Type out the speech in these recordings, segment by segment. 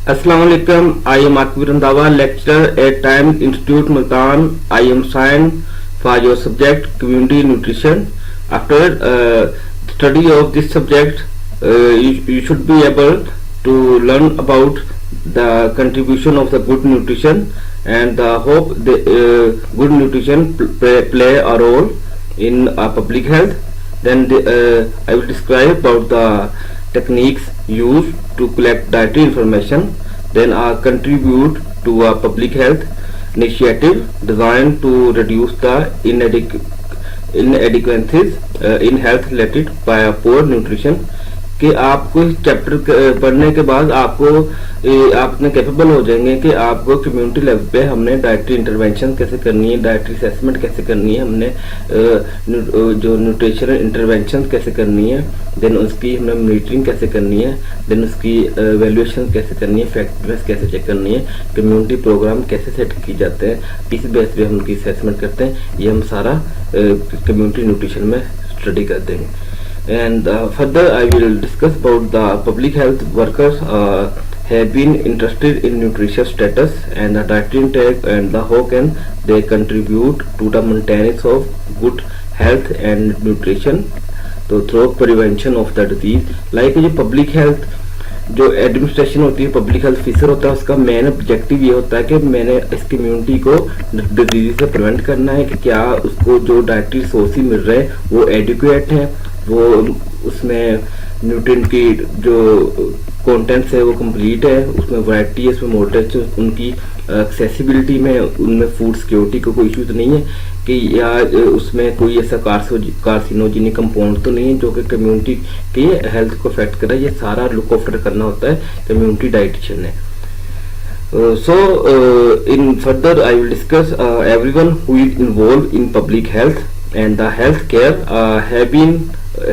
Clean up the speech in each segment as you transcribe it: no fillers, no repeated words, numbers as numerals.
Assalamu alaikum. I am Akbir Randawa, lecturer at Times Institute Multan. I am assigned for your subject community nutrition. After study of this subject, you should be able to learn about the contribution of the good nutrition, and hope the good nutrition play a role in public health. Then I will describe about the techniques used to collect dietary information, then contribute to a public health initiative designed to reduce the inadequacies in health related by poor nutrition. कि आपको इस chapter पढ़ने के बाद आपको आप इतने capable हो जाएंगे कि आपको कम्युनिटी लेवल पे हमने डाइटरी इंटरवेंशन कैसे करनी है, डाइटरी असेसमेंट कैसे करनी है, हमने जो न्यूट्रिशनल इंटरवेंशन कैसे करनी है, देन उसकी हमने मॉनिटरिंग कैसे करनी है, देन उसकी वैल्यूएशन कैसे करनी है, इफेक्टिवनेस कैसे चेक करनी है, कम्युनिटी प्रोग्राम कैसे सेट किए जाते हैं, किस बेस पे हम उनकी असेसमेंट करते हैं, ये हम सारा कम्युनिटी न्यूट्रिशन में स्टडी कर देंगे. And further I will discuss about the public health workers have been interested in nutrition status and the dietary intake and the how can they contribute to the maintenance of good health and nutrition तो through prevention of the disease. Like जो public health जो administration होती है, public health officer होता है, उसका main objective ये होता है कि मैंने इस कम्युनिटी को डिजीज से प्रिवेंट करना है कि क्या उसको जो डाइटरी रिसोर्स मिल रहे हैं वो एडिक्वेट हैं, वो उसमें न्यूट्रिएंट की जो कंटेंट्स है वो कंप्लीट है, उसमें वैरायटी है, उसमें मॉडरेट, उनकी एक्सेसिबिलिटी में, उनमें फूड सिक्योरिटी को कोई इशू तो नहीं है कि या उसमें कोई ऐसा कार्सिनोजेनिक कंपाउंड तो नहीं है जो कि कम्युनिटी की हेल्थ को अफेक्ट कर रहा है. ये सारा लुक आफ्टर करना होता है कम्युनिटी डाइटिशियन ने. So in further I will discuss everyone who is involved in public health and the health care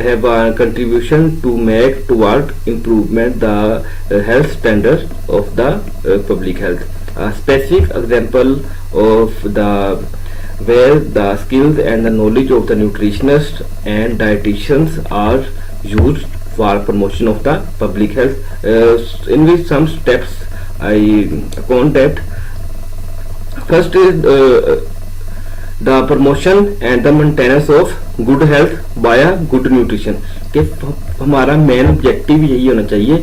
have a contribution to make toward improvement the health standard of the public health. A specific example of the where the skills and the knowledge of the nutritionists and dietitians are used for promotion of the public health, in which some steps I contact. First is the promotion and the maintenance of good health via good nutrition. कि हमारा main objective यही होना चाहिए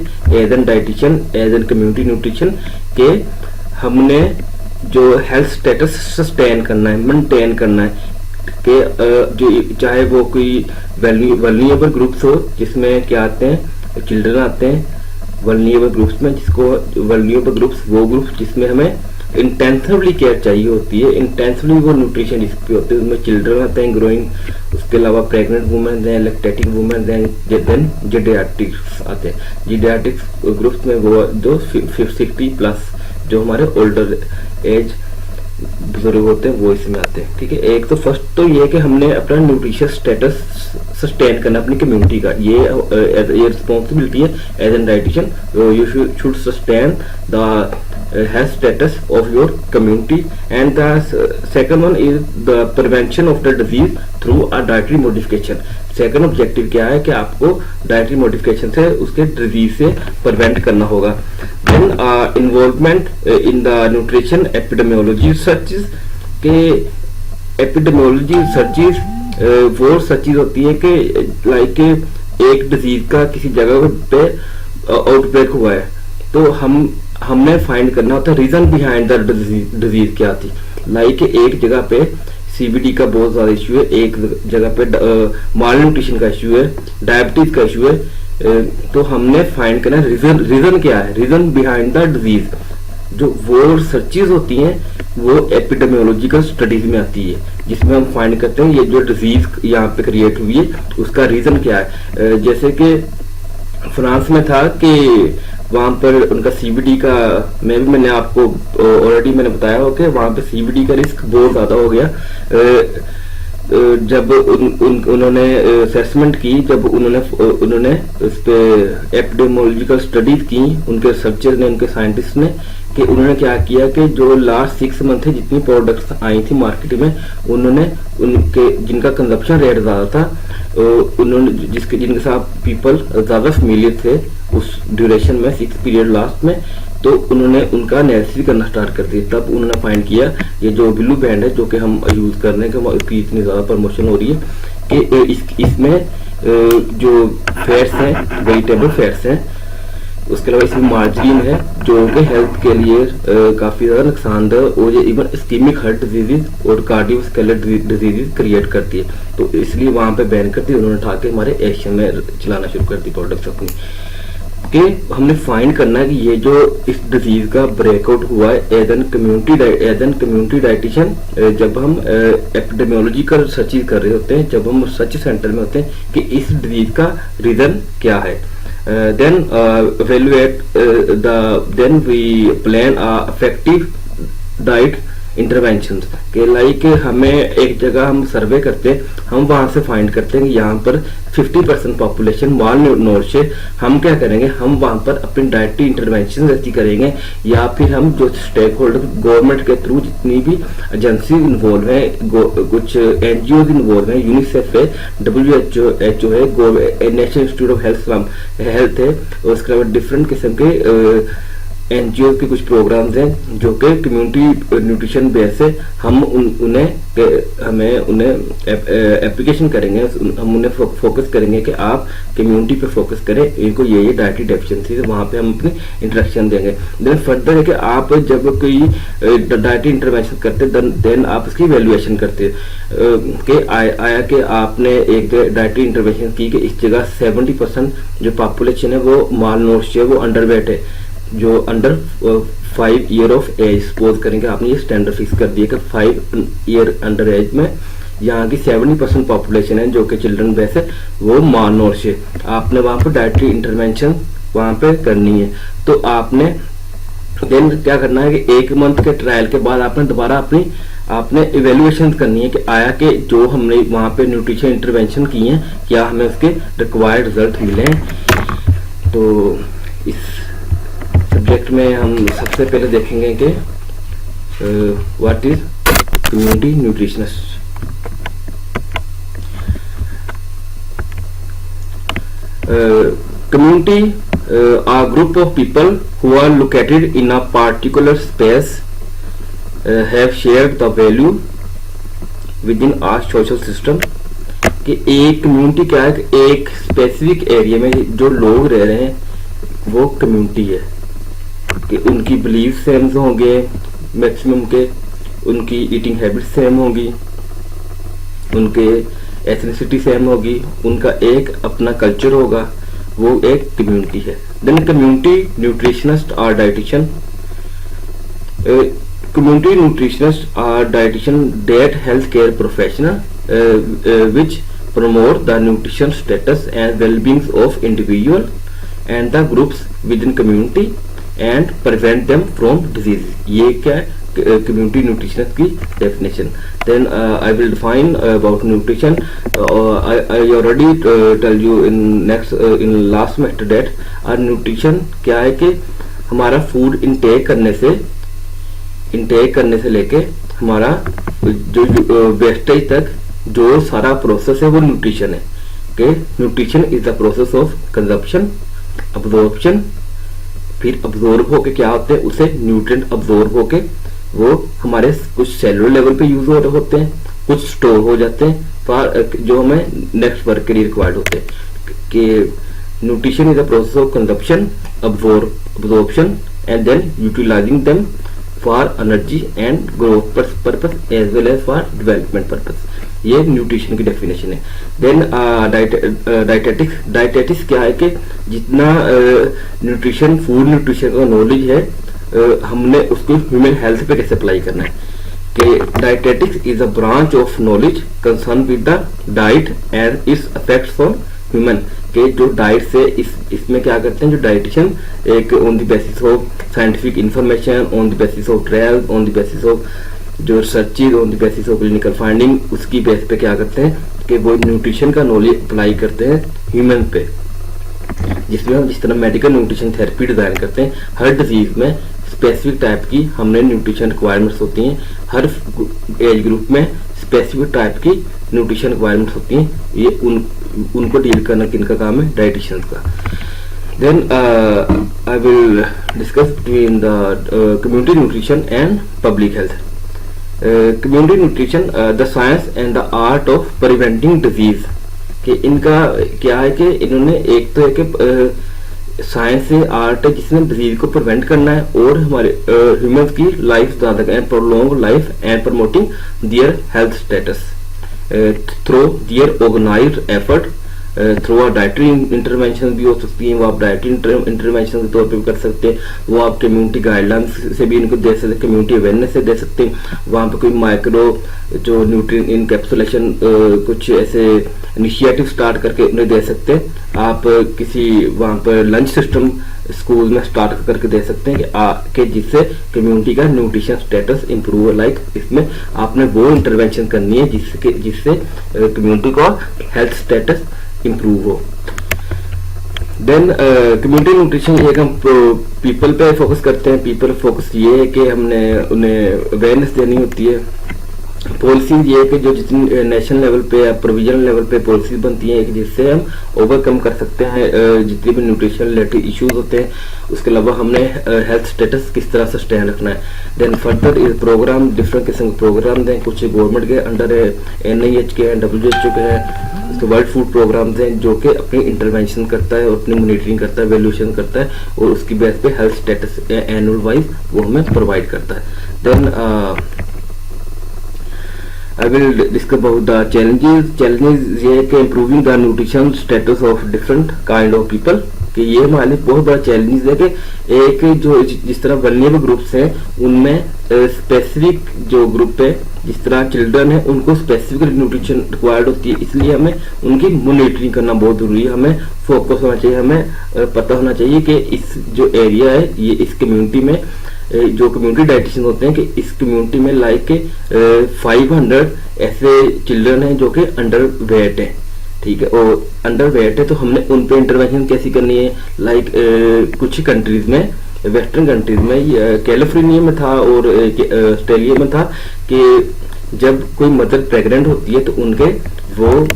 as an dietitian, as an community nutrition, के हमने जो health status sustain करना है, मेंटेन करना है, कि जो चाहे वो कोई वल्नरेबल ग्रुप्स हो, जिसमें क्या आते हैं, चिल्ड्रन आते हैं वल्नरेबल ग्रुप्स में, जिसको वल्नरेबल ग्रुप्स वो ग्रुप्स जिसमें हमें इंटेंसिवली केयर चाहिए होती है, इंटेंसिवली वो न्यूट्रिशन जिस पे होते हैं, उसमें चिल्ड्रन आते हैं, ग्रोइंग, उसके अलावा प्रेग्नेंट वुमेन हैं, लैक्टेटिंग वुमेन हैं, देन जीडियाट्रिक्स आते हैं. जीडियाट्रिक्स ग्रुप्स में वो जो 60 प्लस जो हमारे ओल्डर एज बुजुर्ग होते हैं वो इसमें आते हैं. ठीक है, एक तो फर्स्ट तो ये है कि हमने अपना न्यूट्रिशन स्टेटस सस्टेन करना अपनी कम्युनिटी का, ये रिस्पॉन्सिबिलिटी है as an dietitian. You should sustain the health status of your community, and the second one is the prevention of the disease through a dietary modification. Second objective क्या है कि आपको dietary modification से उसके disease से prevent करना होगा. Then involvement in the nutrition epidemiology searches, के एपिडेमियोलॉजी सर्चेस वो सर्चेस होती है कि लाइक एक डिजीज का किसी जगह पे आउटब्रेक हुआ है, तो हमने फाइंड करना होता है रीजन बिहाइंड द डिजीज क्या थी. लाइक एक जगह पे सीबीडी का बहुत ज्यादा इश्यू है, एक जगह पे माल न्यूट्रिशन का इश्यू है, डायबिटीज का इश्यू है, तो हमने फाइंड करना रीजन क्या है, रीजन बिहाइंड द डिजीज. जो वो सर्चेज होती हैं वो एपिडेमियोलॉजिकल स्टडीज में आती है, जिसमें हम फाइंड करते हैं ये जो डिजीज यहाँ पे क्रिएट हुई है उसका रीजन क्या है. जैसे कि फ्रांस में था कि वहां पर उनका सीबीडी का, मैंने आपको ऑलरेडी मैंने बताया हो कि वहां पे सीबीडी का रिस्क बहुत ज्यादा हो गया. जब उन्होंने असेसमेंट की, जब उन्होंने उस पे एपिडेमियोलॉजिकल स्टडीज की, उनके रिसर्चर ने, उनके साइंटिस्ट ने, कि उन्होंने क्या किया कि जो लास्ट 6 मंथ है जितनी प्रोडक्ट्स आई थी मार्केट में, उन्होंने उनके जिनका कंजप्शन रेट ज्यादा था, उन्होंने जिनके साथ पीपल ज्यादा फेमिलियर थे, उस ड्यूरेशन में 6 पीरियड लास्ट में, तो उन्होंने उनका एनालिसिस करना स्टार्ट कर दिया। तब उन्होंने फाइंड किया ये जो ब्लू बैंड है जो कि हम यूज़ कर रहे हैं कि इसकी इतनी ज़्यादा प्रमोशन हो रही है कि इसमें जो फैट्स हैं वेजिटेबल फैट्स हैं, उसके अलावा इसमें मार्जरीन है जो कि हेल्थ के लिए काफ़ी ज़्यादा नुकसानदेह और ये इवन इस्कीमिक हार्ट डिजीज़ और कार्डियोवैस्कुलर डिजीज़ क्रिएट करती है। तो इसलिए वहाँ पे बैन कर दी उन्होंने, उठा के हमारे एक्शन में चलाना शुरू कर दी प्रोडक्ट्स अपनी। कि हमने फाइंड करना है कि ये जो इस डिजीज का ब्रेकआउट हुआ है एज एन कम्युनिटी डाइटिशियन, जब हम एपिडेमियोलॉजिकल रिसर्च कर रहे होते हैं, जब हम रिसर्च सेंटर में होते हैं कि इस डिजीज का रीजन क्या है, then evaluate then we plan a effective diet interventions के लाइक हमें एक जगह हम सर्वे करते हैं, हम वहां से फाइंड करते हैं कि यहाँ पर 50% पॉपुलेशन माल नोरिश है। हम क्या करेंगे, हम वहां पर अपनी डाइटरी इंटरवेंशन ऐसी करेंगे, या फिर हम जो स्टेक होल्डर गवर्नमेंट के थ्रू जितनी भी एजेंसी इन्वॉल्व है, कुछ NGO इन्वॉल्व है, यूनिसेफ है, WHO है, नेशनल इंस्टीट्यूट ऑफ हेल्थ है, और उसके अलावा डिफरेंट किस्म के NGO के कुछ प्रोग्राम्स हैं जो कि कम्युनिटी न्यूट्रिशन बेस से हम उन्हें एप्लीकेशन करेंगे, हम उन्हें फोकस करेंगे कि आप कम्युनिटी पे फोकस करें, इनको ये डाइटरी डेफिशिएंसी है, वहाँ पे हम अपनी इंटरेक्शन देंगे। देन फर्दर है कि आप जब कोई डाइटरी इंटरवेंशन करते देन आप उसकी वैल्यूएशन करते कि आया कि आपने एक डाइटरी इंटरवेंशन की कि इस जगह 70% जो पॉपुलेशन है वो माल नोरिश है, वो अंडरवेट है, जो under 5 year of age, suppose करेंगे आपने ये स्टैंडर्ड फिक्स कर दिया कि 5 ईयर अंडर एज में यहाँ की 70% पॉपुलेशन है जो कि चिल्ड्रन बेस है, वो माल नोरिश है। आपने वहाँ पर डाइटरी इंटरवेंशन वहाँ पे करनी है। तो आपने देन क्या करना है कि 1 मंथ के ट्रायल के बाद आपने दोबारा आपने इवेल्युएशन करनी है कि आया कि जो हमने वहाँ पे न्यूट्रिशन इंटरवेंशन की है क्या हमें उसके रिक्वायर्ड रिजल्ट मिले हैं। तो इस सब्जेक्ट में हम सबसे पहले देखेंगे कि what is community nutritionist. Community are group of people who are located in a particular space, have shared the value within a social system। कि एक कम्युनिटी क्या है, एक स्पेसिफिक एरिया में जो लोग रह रहे हैं वो कम्युनिटी है, कि उनकी बिलीफ सेम होंगे मैक्सिमम के, उनकी ईटिंग हैबिट सेम होगी, उनके एथनिसिटी सेम होगी, उनका एक अपना कल्चर होगा, वो एक कम्युनिटी है। देन कम्युनिटी न्यूट्रिशनिस्ट और डाइटिशियन, कम्युनिटी न्यूट्रिशनिस्ट और dietitian that health care professional which promote the nutrition status and well-being of individual and the groups within community and prevent them from disease। ये क्या है community nutrition की definition। Then I will define about nutrition। I already tell you in last semester that nutrition क्या है कि हमारा food intake करने से लेके हमारा जो वेस्टेज तक जो सारा प्रोसेस है वो न्यूट्रिशन है। कि nutrition is the process of consumption, absorption, फिर अब्जॉर्ब होके क्या होते हैं, उसे न्यूट्रिएंट अब्जॉर्ब होके वो हमारे कुछ सेलुलर लेवल पे यूज हो रहे होते हैं, कुछ स्टोर हो जाते हैं फॉर जो हमें नेक्स्ट वर्क के लिए रिक्वायर्ड होते हैं। कि nutrition is the process of consumption, absorption and then utilizing them for energy and growth purpose as well as for development purpose. ये न्यूट्रिशन की डेफिनेशन है। देन डाइटेटिक्स क्या है कि जितना न्यूट्रिशन फूड न्यूट्रिशन का नॉलेज है हमने उसको ह्यूमन हेल्थ पे कैसे अप्लाई करना है। कि dietetics is a branch of knowledge concern with the diet and it's effects on human. के जो डाइट से इसमें क्या करते हैं, जो डाइटिशियन एक on the basis of scientific information, on the basis of trial, on the basis of जो researches, on the basis of clinical finding, उसकी बेस पे क्या करते हैं कि वो न्यूट्रिशन का नॉलेज अप्लाई करते हैं ह्यूमन पे। जिसमें हम जिस तरह मेडिकल न्यूट्रिशन थेरेपी डिजाइन करते हैं, हर डिजीज में स्पेसिफिक टाइप की हमने न्यूट्रिशन रिक्वायरमेंट्स होती हैं, हर एज ग्रुप में स्पेसिफिक टाइप की न्यूट्रिशन रिक्वायरमेंट्स होती हैं। ये उनको डील करना किनका काम है, डाइटिशियंस का। Then I will discuss between the community nutrition and public health. Community nutrition, the science and the art of preventing disease. कि इनका क्या है कि इन्होंने एक तो है कि साइंस से आर्ट है जिसने डिजीज को प्रिवेंट करना है और हमारे ह्यूमंस की लाइफ ज़्यादा करें, prolong life and promoting their health status through their organized effort through a dietary intervention भी हो सकती है, वो आप डाइटरी इंटरवेंशन के तौर पे भी कर सकते हैं, वो आप कम्युनिटी गाइडलाइंस से भी इनको दे सकते हैं, कम्युनिटी अवेयरनेस से दे सकते हैं, वहाँ पे कोई माइक्रो जो न्यूट्रिएंट इनकैप्सुलेशन कुछ ऐसे इनिशिएटिव स्टार्ट करके उन्हें दे सकते हैं। आप किसी वहाँ पर लंच सिस्टम स्कूल में स्टार्ट करके दे सकते हैं कि जिससे कम्युनिटी का न्यूट्रिशन स्टेटस इंप्रूव हो। लाइक इसमें आपने वो इंटरवेंशन करनी है जिससे कम्युनिटी का हेल्थ स्टेटस इंप्रूव हो। देन कम्युनिटी न्यूट्रिशन एक हम पीपल पे फोकस करते हैं। पीपल फोकस ये है कि हमने उन्हें अवेयरनेस देनी होती है। पॉलिसीज ये है कि जो जितनी नेशनल लेवल पे या प्रोविजनल लेवल पे पॉलिसीज बनती हैं कि जिससे हम ओवरकम कर सकते हैं जितने भी न्यूट्रिशन रिलेटेड इश्यूज होते हैं। उसके अलावा हमने हेल्थ स्टेटस किस तरह सस्टेन रखना है। देन फर्दर इस प्रोग्राम डिफरेंट किस्म के प्रोग्राम हैं, कुछ गवर्नमेंट के अंडर है, NIH के हैं, WHO के हैं, उसके वर्ल्ड फूड प्रोग्राम्स हैं जो कि अपनी इंटरवेंशन करता है और अपनी मॉनिटरिंग करता है, वैल्यूएशन करता है और उसकी बेस पे हेल्थ स्टेटस एनुअल वाइज वो हमें प्रोवाइड करता है। Then I will discuss about the challenges. Challenges ये है कि improving the nutrition status of different kind of people, कि ये हमारे लिए बहुत बड़ा चैलेंज है कि एक जो जिस तरह वल्नरेबल ग्रुप्स हैं उनमें स्पेसिफिक जो ग्रुप है, जिस तरह चिल्ड्रन है उनको स्पेसिफिक न्यूट्रिशन रिक्वायर्ड होती है, इसलिए हमें उनकी मॉनिटरिंग करना बहुत जरूरी है। हमें फोकस होना चाहिए, हमें पता होना चाहिए कि इस जो एरिया है ये इस कम्युनिटी में जो कम्युनिटी डाइटिशियन होते हैं कि इस कम्युनिटी में लाइक 500 ऐसे चिल्ड्रन हैं जो कि अंडर वेट है, ठीक है, और अंडर वेट है तो हमने उन पे इंटरवेंशन कैसी करनी है। लाइक कुछ कंट्रीज में, वेस्टर्न कंट्रीज में, कैलिफोर्निया में था और ऑस्ट्रेलिया में था कि जब कोई मदर प्रेग्नेंट होती है तो उनके वो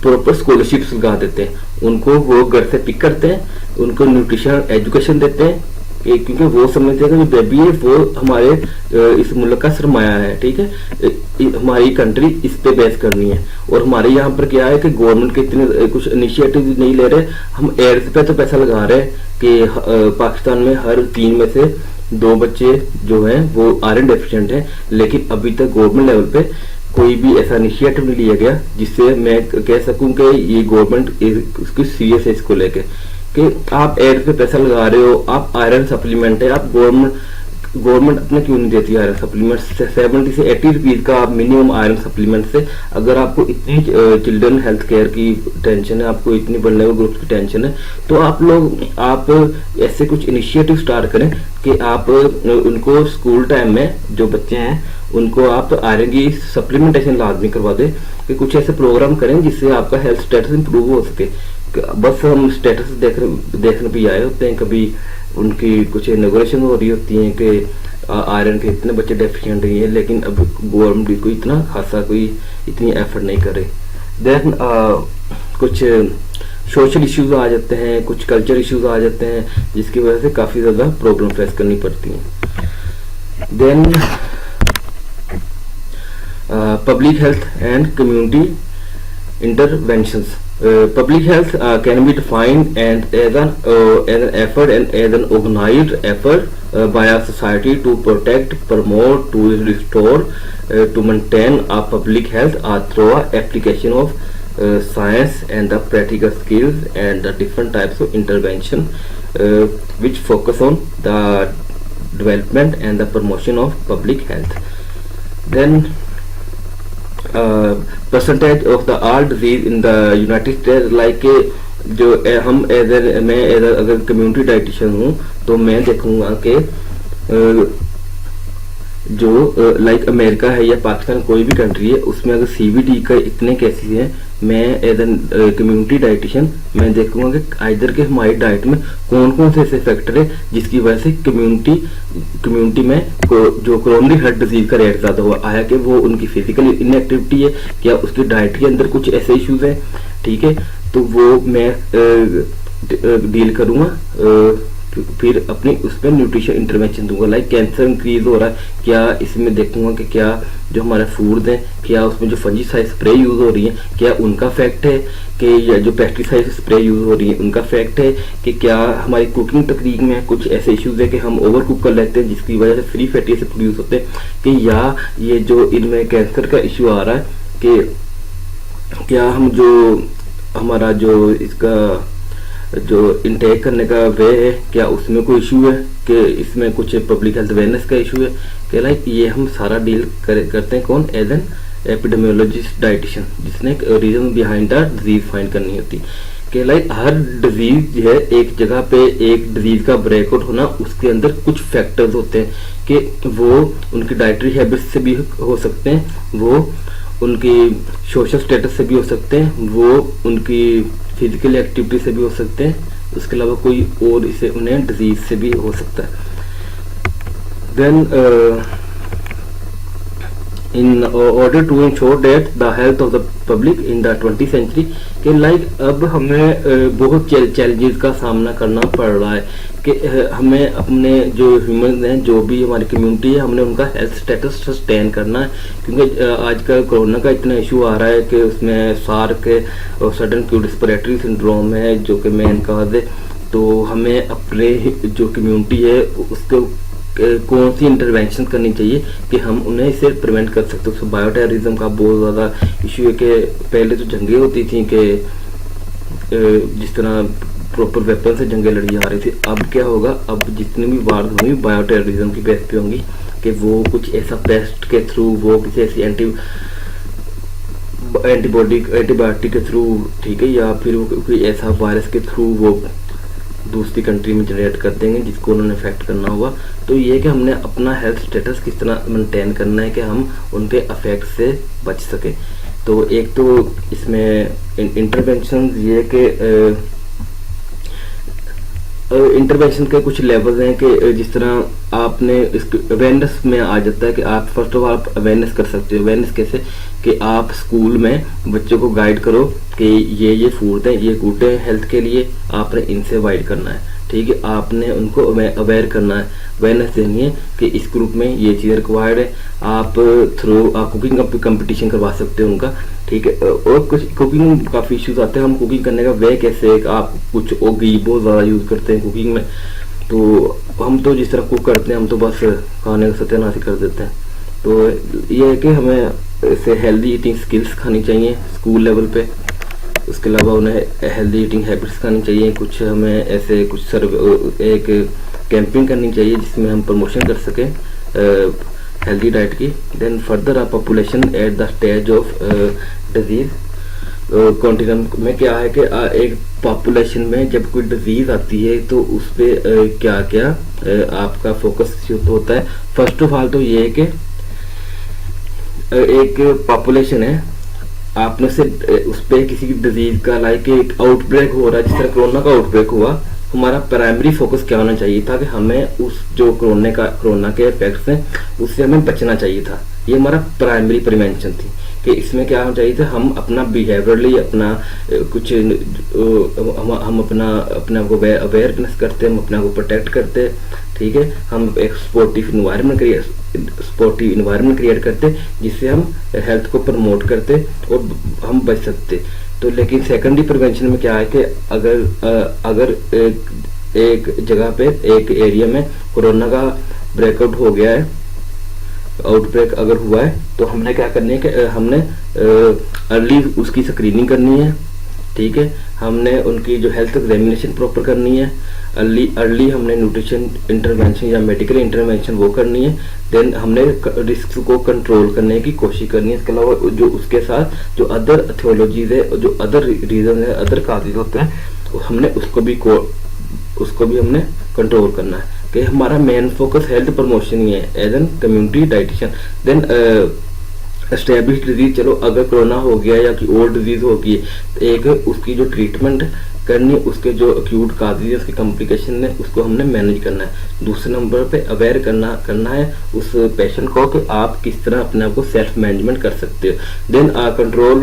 प्रॉपर स्कॉलरशिप्स लगा देते हैं, उनको वो घर से पिक करते हैं, उनको न्यूट्रिशन एजुकेशन देते हैं क्योंकि वो समझते हैं कि जो बेबी है वो हमारे इस मुल्क का सरमाया है, ठीक है, हमारी कंट्री इस पे बेस करनी है। और हमारे यहाँ पर क्या है कि गवर्नमेंट के इतने कुछ इनिशिएटिव नहीं ले रहे, हम एड्स पे तो पैसा लगा रहे हैं कि पाकिस्तान में हर 3 में से 2 बच्चे जो हैं वो आयरन डेफिशिएंट हैं, लेकिन अभी तक गवर्नमेंट लेवल पे कोई भी ऐसा इनिशिएटिव नहीं लिया गया जिससे मैं कह सकूं कि ये गवर्नमेंट उसकी सीरियस है इसको लेके कि आप एड्स पे पैसा लगा रहे हो, आप आयरन सप्लीमेंट है, आप गवर्नमेंट अपने क्यों नहीं देती आयरन सप्लीमेंट। 70 से 80 रुपीज का आप मिनिमम आयरन सप्लीमेंट से, अगर आपको इतनी चिल्ड्रन हेल्थ केयर की टेंशन है, आपको इतनी वल्नरेबल ग्रुप की टेंशन है, तो आप ऐसे कुछ इनिशिएटिव स्टार्ट करें कि आप उनको स्कूल टाइम में जो बच्चे हैं उनको आप आयरन की सप्लीमेंटेशन लाजमी करवा दें, कि कुछ ऐसे प्रोग्राम करें जिससे आपका हेल्थ स्टेटस इंप्रूव हो सके। बस हम स्टेटस देखने भी आए होते हैं, कभी उनकी कुछ इनॉग्रेशन हो रही होती है कि आयरन के इतने बच्चे डेफिशिएंट हैं, लेकिन अब गवर्नमेंट भी कोई इतना खासा कोई इतनी एफर्ट नहीं करे। देन कुछ सोशल इश्यूज आ जाते हैं, कुछ कल्चर इश्यूज आ जाते हैं जिसकी वजह से काफ़ी ज़्यादा प्रॉब्लम फेस करनी पड़ती हैं। Then public health and community interventions. Public health can be defined and as an effort and as an organized effort by a society to protect, promote, to restore, to maintain a public health through application of science and the practical skills and the different types of intervention which focus on the development and the promotion of public health. Then percentage of the all disease in the United States, like जो हम मैं अगर community dietitian हूँ तो मैं देखूंगा कि जो लाइक अमेरिका है या पाकिस्तान कोई भी कंट्री है उसमें अगर CVD का इतने केसेस हैं, मैं एज एन कम्युनिटी डाइटिशियन मैं देखूंगा कि आइदर के हमारी डाइट में कौन कौन से ऐसे फैक्टर है जिसकी वजह से कम्युनिटी में जो कोरोनरी हार्ट डिजीज का रेट ज़्यादा हुआ आया, कि वो उनकी फिजिकल इनएक्टिविटी है, क्या उसकी डाइट के अंदर कुछ ऐसे इश्यूज हैं, ठीक है, तो वो मैं डील करूँगा, फिर अपनी उसमें न्यूट्रिशन इंटरवेंशन दूंगा। लाइक कैंसर इंक्रीज हो रहा है, क्या इसमें देखूंगा कि क्या जो हमारे फूड हैं, क्या उसमें जो फंजीसाइड स्प्रे यूज हो रही है, क्या उनका फैक्ट है, कि या जो पेस्टिसाइड स्प्रे यूज हो रही है उनका फैक्ट है, कि क्या हमारी कुकिंग तकनीक में कुछ ऐसे इश्यूज है कि हम ओवर कुक कर लेते हैं जिसकी वजह से फ्री फैटी एसिड प्रोड्यूस होते हैं, कि या ये जो इनमें कैंसर का इश्यू आ रहा है, कि क्या हम जो हमारा जो इसका जो इनटेक करने का वे है, क्या उसमें कोई इशू है, कि इसमें कुछ पब्लिक हेल्थ अवेयरनेस का इशू है, कि लाइक ये हम सारा डील करते हैं कौन, एज एन एपिडेमियोलॉजिस्ट डाइटिशियन, जिसने reason behind the disease find करनी होती, कि लाइक हर डिजीज जो है एक जगह पे एक डिजीज का ब्रेकआउट होना, उसके अंदर कुछ फैक्टर्स होते हैं, कि वो उनकी डाइटरी हैबिट्स से भी हो सकते हैं, वो उनकी सोशल स्टेटस से भी हो सकते हैं, वो उनकी फिजिकल एक्टिविटी से भी हो सकते हैं, उसके अलावा कोई और इसे उन्हें डिजीज से भी हो सकता है। Then in order to ensure that the health of the public in the 20th century, कि लाइक अब हमें बहुत चैलेंजेस का सामना करना पड़ रहा है, कि हमें अपने जो ह्यूमन हैं, जो भी हमारी कम्युनिटी है, हमने उनका हेल्थ स्टेटस सस्टेन करना है, क्योंकि आजकल कोरोना का इतना इशू आ रहा है कि उसमें सार्क और सडन एक्यूट रेस्पिरेटरी सिंड्रोम है जो कि मेन काज है। तो हमें अपने जो कम्युनिटी है उसको कौन सी इंटरवेंशन करनी चाहिए कि हम उन्हें इससे प्रिवेंट कर सकते हैं। तो बायोटेररिज्म का बहुत ज़्यादा इशू है, कि पहले तो जंगें होती थी कि जिस तरह प्रॉपर वेपन से जंगें लड़ी जा रही थी, अब क्या होगा, अब जितनी भी वार होंगी बायोटेररिज्म की बेस पे होंगी, कि वो कुछ ऐसा पेस्ट के थ्रू, वो किसी ऐसी एंटीबायोटिक के थ्रू, ठीक है, या फिर वो कोई ऐसा वायरस के थ्रू वो दूसरी कंट्री में जनरेट कर देंगे जिसको उन्होंने इफेक्ट करना होगा। तो ये कि हमने अपना हेल्थ स्टेटस किस तरह मेंटेन करना है कि हम उनके अफेक्ट से बच सके। तो एक तो इसमें इंटरवेंशन ये कि इंटरवेंशन के कुछ लेवल्स हैं, कि जिस तरह आपने इसके अवेयरनेस में आ जाता है कि आप फर्स्ट ऑफ ऑल आप अवेयरनेस कर सकते हो। अवेयरनेस कैसे, कि आप स्कूल में बच्चों को गाइड करो कि ये फूड है, ये गुड है हेल्थ के लिए, आपने इनसे अवॉइड करना है, ठीक है, आपने उनको अवेयर करना है, अवेयरनेस देनी है कि इस ग्रुप में ये चीज़ रिक्वायर्ड है। आप थ्रू आप कुकिंग कंपटीशन करवा सकते हो उनका, ठीक है। और कुछ कुकिंग काफ़ी इश्यूज आते हैं, हम कुकिंग करने का वे कैसे, आप कुछ घी बहुत ज़्यादा यूज़ करते हैं कुकिंग में, तो हम तो जिस तरह कुक करते हैं हम तो बस खाने का सत्यानाश कर देते हैं। तो ये है कि हमें ऐसे हेल्दी ईटिंग स्किल्स खानी चाहिए स्कूल लेवल पे, उसके अलावा उन्हें हेल्दी ईटिंग हैबिट्स खानी चाहिए, कुछ हमें ऐसे कुछ एक कैंपिंग करनी चाहिए जिसमें हम प्रमोशन कर सकें हेल्दी डाइट की। Then further a population at the stage of disease continent में क्या है कि एक पॉपुलेशन में जब कोई डिजीज आती है तो उस पर क्या क्या आपका फोकस होता है। फर्स्ट ऑफ ऑल तो ये है कि एक पॉपुलेशन है, आपने से उस पर किसी डिजीज का लाइक एक आउटब्रेक हो रहा है, जिस तरह कोरोना का आउटब्रेक हुआ, हमारा प्राइमरी फोकस क्या होना चाहिए था कि हमें उस जो कोरोना के इफेक्ट्स हैं उससे हमें बचना चाहिए था। ये हमारा प्राइमरी प्रिवेंशन थी कि इसमें क्या होना चाहिए था, हम अपना बिहेवियरली अपना कुछ हम अपने आप को अवेयरनेस करते, हम अपने आप को प्रोटेक्ट करते, ठीक है, हम एक स्पोर्टिव इन्वायरमेंट क्रिएट करते जिससे हम हेल्थ को प्रमोट करते और हम बच सकते। तो लेकिन सेकेंडरी प्रिवेंशन में क्या है कि अगर एक जगह पे एक एरिया में कोरोना का ब्रेकआउट हो गया है, आउटब्रेक अगर हुआ है, तो हमने क्या करनी है कि हमने अर्ली उसकी स्क्रीनिंग करनी है, ठीक है, हमने उनकी जो हेल्थ एग्जामिनेशन प्रॉपर करनी है, अर्ली हमने न्यूट्रिशन इंटरवेंशन या मेडिकल इंटरवेंशन वो करनी है, देन हमने रिस्क को कंट्रोल करने की कोशिश करनी है। इसके अलावा जो उसके साथ जो अदर एथियोलॉजीज है, जो अदर रीजन है, अदर काजेज होते हैं, हमने उसको भी हमने कंट्रोल करना है कि हमारा मेन फोकस हेल्थ प्रमोशन ही है as an community dietitian. Then establish disease, चलो अगर कोरोना हो गया या कोई और डिजीज होगी, एक उसकी जो ट्रीटमेंट करनी है, उसके जो एक्यूट काजेज है, उसकी कॉम्प्लिकेशन है, उसको हमने मैनेज करना है। दूसरे नंबर पे अवेयर करना है उस पेशेंट को कि आप किस तरह अपने आप को सेल्फ मैनेजमेंट कर सकते हो। देन कंट्रोल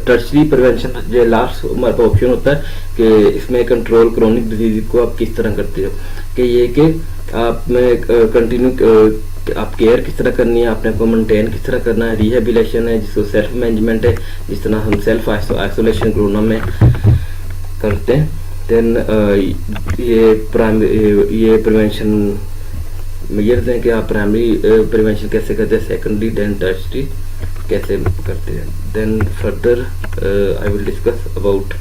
टर्शरी प्रिवेंशन, जो लास्ट हमारे पास ऑप्शन होता है कि इसमें कंट्रोल क्रोनिक डिजीज को आप किस तरह करते हो, कि ये कि आप में कंटिन्यू आप केयर किस तरह करनी है, अपने को मेंटेन किस तरह करना है, रिहेबिलिटेशन है जिसको सेल्फ मैनेजमेंट है, जिस तरह हम सेल्फ आइसोलेशन कोरोना में करते हैं। देन ये प्रिवेंशन मेजर्स हैं कि आप प्राइमरी प्रिवेंशन कैसे करते हैं, सेकेंडरी देन टर्शरी कैसे करते हैं। Then further I will discuss about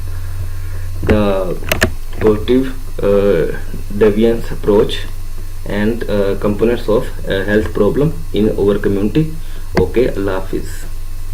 the positive deviance approach and components of health problem in our community. Okay, Allah Hafiz.